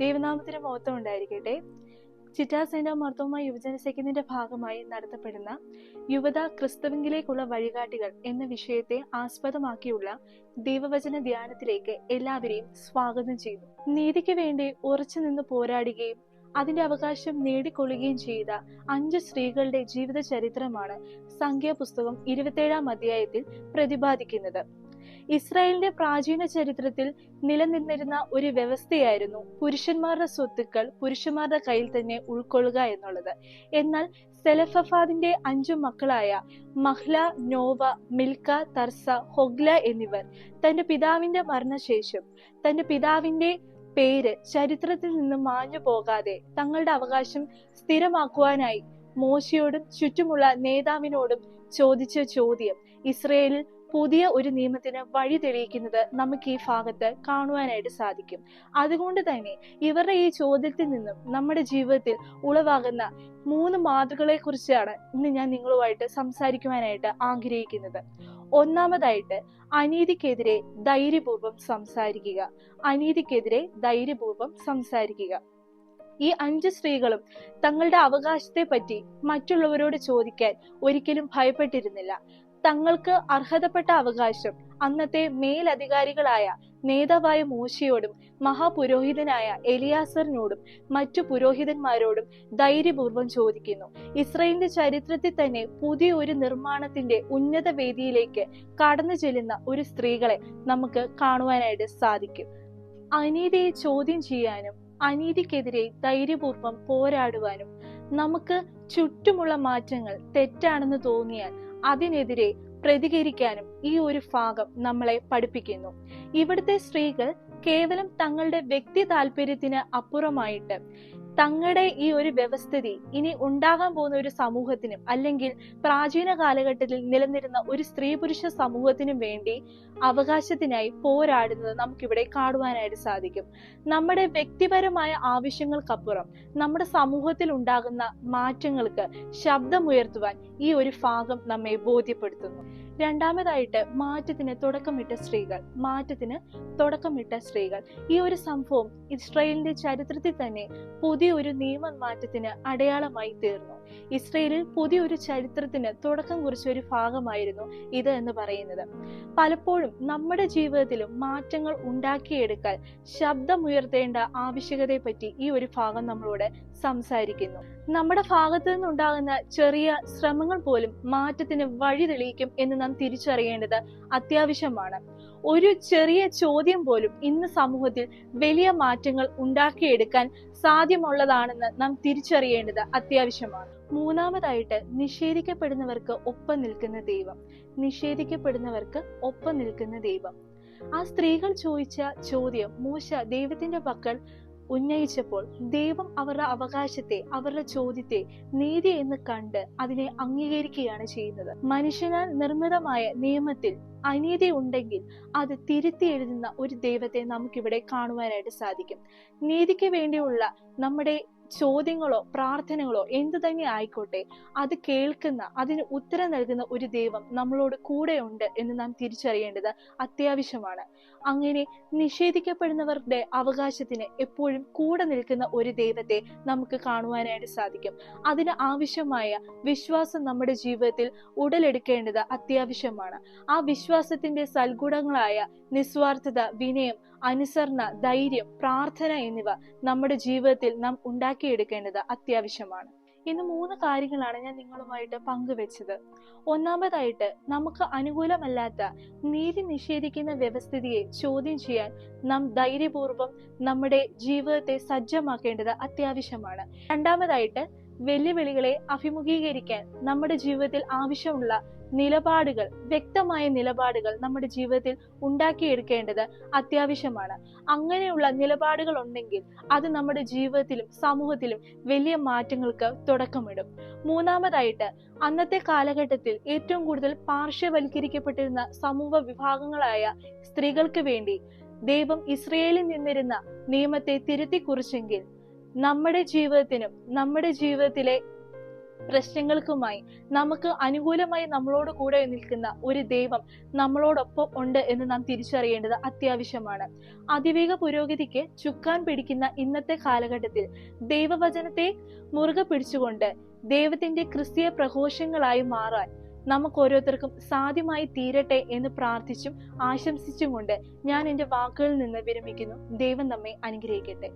ദൈവനാമത്തിന് മഹത്വം ഉണ്ടായിരിക്കട്ടെ. ചിറ്റാ സെന്റ് മാർത്തോമാ യുവജന സഖ്യത്തിന്റെ ഭാഗമായി നടത്തപ്പെടുന്ന യുവത ക്രിസ്തുവിങ്കിലേക്കുള്ള വഴികാട്ടികൾ എന്ന വിഷയത്തെ ആസ്പദമാക്കിയുള്ള ദൈവവചന ധ്യാനത്തിലേക്ക് എല്ലാവരെയും സ്വാഗതം ചെയ്യുന്നു. നീതിക്ക് വേണ്ടി ഉറച്ചു നിന്ന് പോരാടുകയും അതിന്റെ അവകാശം നേടിക്കൊള്ളുകയും ചെയ്ത 5 സ്ത്രീകളുടെ ജീവിത ചരിത്രമാണ് സംഖ്യാപുസ്തകം 27-ാം അധ്യായത്തിൽ പ്രതിപാദിക്കുന്നത്. ഇസ്രായേലിന്റെ പ്രാചീന ചരിത്രത്തിൽ നിലനിന്നിരുന്ന ഒരു വ്യവസ്ഥയായിരുന്നു പുരുഷന്മാരുടെ സ്വത്തുക്കൾ പുരുഷന്മാരുടെ കയ്യിൽ തന്നെ ഉൾക്കൊള്ളുക എന്നുള്ളത്. എന്നാൽ സെലഫഫാദിന്റെ 5 മക്കളായ മഹ്ല, നോവ, മിൽക്ക, തർസ, ഹൊഗ്ല എന്നിവർ തന്റെ പിതാവിന്റെ മരണശേഷം തന്റെ പിതാവിന്റെ പേര് ചരിത്രത്തിൽ നിന്ന് മാഞ്ഞു പോകാതെ തങ്ങളുടെ അവകാശം സ്ഥിരമാക്കുവാനായി മോശയോടും ചുറ്റുമുള്ള നേതാവിനോടും ചോദിച്ച ചോദ്യം ഇസ്രയേലിൽ പുതിയ ഒരു നിയമത്തിന് വഴി തെളിയിക്കുന്നത് നമുക്ക് ഈ ഭാഗത്ത് കാണുവാനായിട്ട് സാധിക്കും. അതുകൊണ്ട് തന്നെ ഇവരുടെ ഈ ചോദ്യത്തിൽ നിന്നും നമ്മുടെ ജീവിതത്തിൽ ഉളവാകുന്ന 3 മാതൃകളെ കുറിച്ചാണ് ഇന്ന് ഞാൻ നിങ്ങളുമായിട്ട് സംസാരിക്കുവാനായിട്ട് ആഗ്രഹിക്കുന്നത്. ഒന്നാമതായിട്ട്, അനീതിക്കെതിരെ ധൈര്യപൂർവ്വം സംസാരിക്കുക. അനീതിക്കെതിരെ ധൈര്യപൂർവ്വം സംസാരിക്കുക. ഈ 5 സ്ത്രീകളും തങ്ങളുടെ അവകാശത്തെ പറ്റി മറ്റുള്ളവരോട് ചോദിക്കാൻ ഒരിക്കലും ഭയപ്പെട്ടിരുന്നില്ല. തങ്ങൾക്ക് അർഹതപ്പെട്ട അവകാശം അന്നത്തെ മേലധികാരികളായ നേതാവായ മോശയോടും മഹാപുരോഹിതനായ എലിയാസറിനോടും മറ്റു പുരോഹിതന്മാരോടും ധൈര്യപൂർവ്വം ചോദിക്കുന്നു. ഇസ്രായേലിന്റെ ചരിത്രത്തിൽ തന്നെ പുതിയ ഒരു നിർമ്മാണത്തിന്റെ ഉന്നത വേദിയിലേക്ക് കടന്നു ചെല്ലുന്ന ഒരു സ്ത്രീകളെ നമുക്ക് കാണുവാനായിട്ട് സാധിക്കും. അനീതിയെ ചോദ്യം ചെയ്യാനും അനീതിക്കെതിരെ ധൈര്യപൂർവ്വം പോരാടുവാനും നമുക്ക് ചുറ്റുമുള്ള മാറ്റങ്ങൾ തെറ്റാണെന്ന് തോന്നിയാൽ അതിനെതിരെ പ്രതികരിക്കാനും ഈ ഒരു ഭാഗം നമ്മളെ പഠിപ്പിക്കുന്നു. ഇവിടുത്തെ സ്ത്രീകൾ കേവലം തങ്ങളുടെ വ്യക്തി താല്പര്യത്തിന് അപ്പുറമായിട്ട് തങ്ങളുടെ ഈ ഒരു വ്യവസ്ഥിതി ഇനി ഉണ്ടാകാൻ പോകുന്ന ഒരു സമൂഹത്തിനും അല്ലെങ്കിൽ പ്രാചീന കാലഘട്ടത്തിൽ നിലനിരുന്ന ഒരു സ്ത്രീ പുരുഷ സമൂഹത്തിനും വേണ്ടി അവകാശത്തിനായി പോരാടുന്നത് നമുക്കിവിടെ കാണുവാനായിട്ട് സാധിക്കും. നമ്മുടെ വ്യക്തിപരമായ ആവശ്യങ്ങൾക്കപ്പുറം നമ്മുടെ സമൂഹത്തിൽ ഉണ്ടാകുന്ന മാറ്റങ്ങൾക്ക് ശബ്ദമുയർത്തുവാൻ ഈ ഒരു ഭാഗം നമ്മെ ബോധ്യപ്പെടുത്തുന്നു. രണ്ടാമതായിട്ട്, മാറ്റത്തിന് തുടക്കമിട്ട സ്ത്രീകൾ. ഈ ഒരു സംഭവം ഇസ്രായേലിന്റെ ചരിത്രത്തിൽ തന്നെ പുതിയൊരു നിയമമാറ്റത്തിന് അടയാളമായി തീർന്നു. ഇസ്രായേലിൽ പുതിയൊരു ചരിത്രത്തിന് തുടക്കം കുറിച്ച ഒരു ഭാഗമായിരുന്നു ഇത് എന്ന് പറയുന്നത്. പലപ്പോഴും നമ്മുടെ ജീവിതത്തിലും മാറ്റങ്ങൾ ഉണ്ടാക്കിയെടുക്കാൻ ശബ്ദമുയർത്തേണ്ട ആവശ്യകതയെ പറ്റി ഈ ഒരു ഭാഗം നമ്മളോട് സംസാരിക്കുന്നു. നമ്മുടെ ഭാഗത്തു നിന്നുണ്ടാകുന്ന ചെറിയ ശ്രമങ്ങൾ പോലും മാറ്റത്തിന് വഴി തെളിയിക്കും എന്ന് നാം തിരിച്ചറിയേണ്ടത് അത്യാവശ്യമാണ്. ഒരു ചെറിയ ചോദ്യം പോലും ഇന്ന് സമൂഹത്തിൽ വലിയ മാറ്റങ്ങൾ ഉണ്ടാക്കിയെടുക്കാൻ സാധ്യമുള്ളതാണെന്ന് നാം തിരിച്ചറിയേണ്ടത് അത്യാവശ്യമാണ്. മൂന്നാമതായിട്ട്, നിഷേധിക്കപ്പെടുന്നവർക്ക് ഒപ്പം നിൽക്കുന്ന ദൈവം. ആ സ്ത്രീകൾ ചോദിച്ച ചോദ്യം മോശ ദൈവത്തിന്റെ പക്കൽ ഉന്നയിച്ചപ്പോൾ ദൈവം അവരുടെ അവകാശത്തെ, അവരുടെ ചോദ്യത്തെ നീതി എന്ന് കണ്ട് അതിനെ അംഗീകരിക്കുകയാണ് ചെയ്യുന്നത്. മനുഷ്യനാൽ നിർമ്മിതമായ നിയമത്തിൽ അനീതി ഉണ്ടെങ്കിൽ അത് തിരുത്തി എഴുതുന്ന ഒരു ദൈവത്തെ നമുക്കിവിടെ കാണുവാനായിട്ട് സാധിക്കും. നീതിക്ക് വേണ്ടിയുള്ള നമ്മുടെ ചോദ്യങ്ങളോ പ്രാർത്ഥനകളോ എന്തു തന്നെ ആയിക്കോട്ടെ, അത് കേൾക്കുന്ന, അതിന് ഉത്തരം നൽകുന്ന ഒരു ദൈവം നമ്മളോട് കൂടെയുണ്ട് എന്ന് നാം തിരിച്ചറിയേണ്ടത് അത്യാവശ്യമാണ്. അങ്ങനെ നിഷേധിക്കപ്പെടുന്നവരുടെ അവകാശത്തിന് എപ്പോഴും കൂടെ നിൽക്കുന്ന ഒരു ദൈവത്തെ നമുക്ക് കാണുവാനായിട്ട് സാധിക്കും. അതിന് ആവശ്യമായ വിശ്വാസം നമ്മുടെ ജീവിതത്തിൽ ഉടലെടുക്കേണ്ടത് അത്യാവശ്യമാണ്. ആ വിശ്വാസത്തിന്റെ സൽഗുണങ്ങളായ നിസ്വാർത്ഥത, വിനയം, അനുസരണ, ധൈര്യം, പ്രാർത്ഥന എന്നിവ നമ്മുടെ ജീവിതത്തിൽ നാം ഉണ്ടാക്കിയെടുക്കേണ്ടത് അത്യാവശ്യമാണ്. ഇന്ന് 3 കാര്യങ്ങളാണ് ഞാൻ നിങ്ങളുമായിട്ട് പങ്കുവെച്ചത്. ഒന്നാമതായിട്ട്, നമുക്ക് അനുകൂലമല്ലാത്ത നീതി നിഷേധിക്കുന്ന വ്യവസ്ഥിതിയെ ചോദ്യം ചെയ്യാൻ നാം ധൈര്യപൂർവ്വം നമ്മുടെ ജീവിതത്തെ സജ്ജമാക്കേണ്ടത് അത്യാവശ്യമാണ്. രണ്ടാമതായിട്ട്, വെല്ലുവിളികളെ അഭിമുഖീകരിക്കാൻ നമ്മുടെ ജീവിതത്തിൽ ആവശ്യമുള്ള നിലപാടുകൾ, വ്യക്തമായ നിലപാടുകൾ നമ്മുടെ ജീവിതത്തിൽ ഉണ്ടാക്കിയെടുക്കേണ്ടത് അത്യാവശ്യമാണ്. അങ്ങനെയുള്ള നിലപാടുകൾ ഉണ്ടെങ്കിൽ അത് നമ്മുടെ ജീവിതത്തിലും സമൂഹത്തിലും വലിയ മാറ്റങ്ങൾക്ക് തുടക്കമിടും. മൂന്നാമതായിട്ട്, അന്നത്തെ കാലഘട്ടത്തിൽ ഏറ്റവും കൂടുതൽ പാർശ്വവൽക്കരിക്കപ്പെട്ടിരുന്ന സമൂഹ വിഭാഗങ്ങളായ സ്ത്രീകൾക്ക് വേണ്ടി ദൈവം ഇസ്രായേലിൽ നിന്നിരുന്ന നിയമത്തെ തിരുത്തി കുറിച്ചെങ്കിൽ നമ്മുടെ ജീവിതത്തിനും നമ്മുടെ ജീവിതത്തിലെ പ്രശ്നങ്ങൾക്കുമായി നമുക്ക് അനുകൂലമായി നമ്മളോട് കൂടെ നിൽക്കുന്ന ഒരു ദൈവം നമ്മളോടൊപ്പം ഉണ്ട് എന്ന് നാം തിരിച്ചറിയേണ്ടത് അത്യാവശ്യമാണ്. അതിവേഗ പുരോഗതിക്ക് ചുക്കാൻ പിടിക്കുന്ന ഇന്നത്തെ കാലഘട്ടത്തിൽ ദൈവവചനത്തെ മുറുകെ പിടിച്ചുകൊണ്ട് ദൈവത്തിന്റെ ക്രിസ്തീയ പ്രഘോഷങ്ങളായി മാറാൻ നമുക്ക് ഓരോരുത്തർക്കും സാധ്യമായി തീരട്ടെ എന്ന് പ്രാർത്ഥിച്ചും ആശംസിച്ചും കൊണ്ട് ഞാൻ എൻ്റെ വാക്കുകളിൽ നിന്ന് വിരമിക്കുന്നു. ദൈവം നമ്മെ അനുഗ്രഹിക്കട്ടെ.